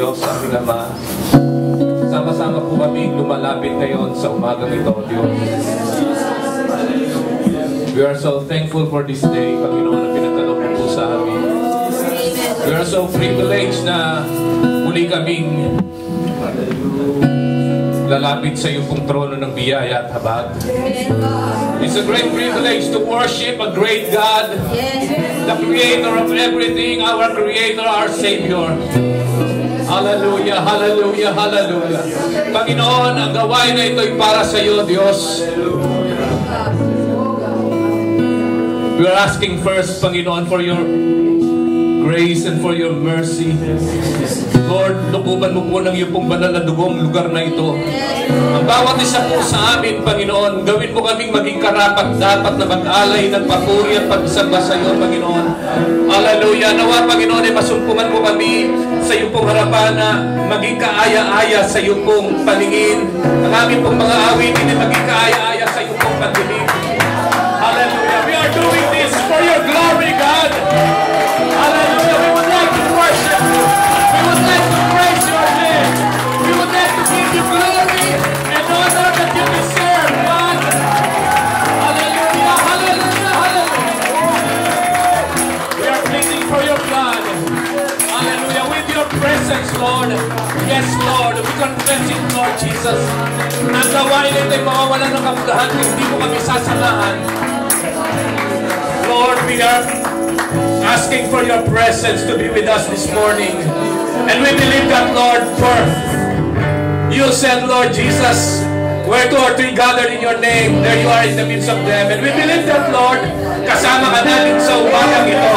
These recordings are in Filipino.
Diyos, aming Ama. Sama-sama po kami lumalapit ngayon sa umagang ito, Diyos. We are so thankful for this day, Panginoon, na pinagkaloob mo po sa amin. We are so privileged na muli kaming lalapit sa iyong pong trono ng biyaya at habag. It's a great privilege to worship a great God, the Creator of everything, our Creator, our Savior. Hallelujah, hallelujah, hallelujah. Panginoon, ang gawain na ito ay para sa iyo, Diyos. We are asking first, Panginoon, for your grace and for your mercy. Lord, lukuban mo po ng iyong pong banal na dugong lugar na ito. Ang bawat isa po sa amin, Panginoon, gawin mo kaming maging karapat dapat na mag-alay ng papuri at pag-isamba sa iyo, Panginoon. Hallelujah. Nawa, Panginoon, ay masumpungan mo kami sa iyong pong harapan na maging kaaya-aya sa iyong pong paningin. Ang aming pong mga awitin ay maging kaaya-aya sa iyong pong paningin. Hallelujah. We are doing this for your glory, God. Hallelujah. We would like to worship you. We would like to praise your name. We would like to give you glory and honor that you deserve, God. Hallelujah, hallelujah, hallelujah. We are pleading for your blood. Hallelujah. With your presence, Lord. Yes, Lord. We confess it, Lord Jesus. Ang gawain ito'y mawawalan ng kabutahan kung hindi mo kami sasamahan. Lord, we are asking for your presence to be with us this morning. And we believe that, Lord, for you said, Lord Jesus, where two or three gathered in your name, there you are in the midst of them. And we believe that, Lord, kasama ka namin sa umagang ito.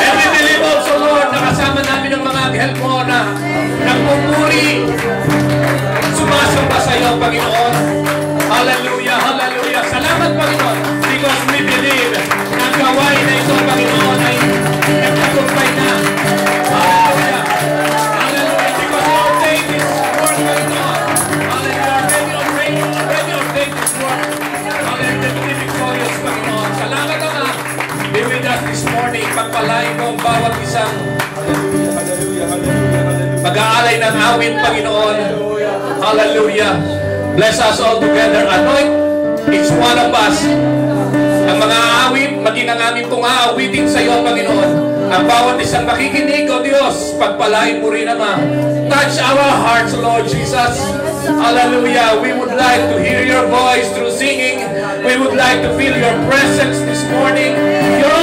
And we believe also, Lord, na kasama namin ang mga anghel mo na nagpupuri, sumasamba sa iyo, Panginoon. Hallelujah, hallelujah. Salamat, Panginoon, because we believe na ang gawain na ito, Panginoon, ay nagtagumpay na. Hallelujah. Hallelujah. Because you ordained this work, Panginoon. Hallelujah. When you ordained this work, hallelujah, to be victorious, Panginoon. Salamat, Ama. Be with us this morning. Pagpalain mo ang bawat isang pag-aalay ng awit, Panginoon. Hallelujah. Bless us all together. Anoint each one of us. Ang mga awit, maging ang aming pong aawitin sa iyo, Panginoon. Ang bawat isang makikinig, O Diyos, pagpalain mo rin, Ama. Touch our hearts, Lord Jesus. Hallelujah. We would like to hear your voice through singing. We would like to feel your presence this morning. Your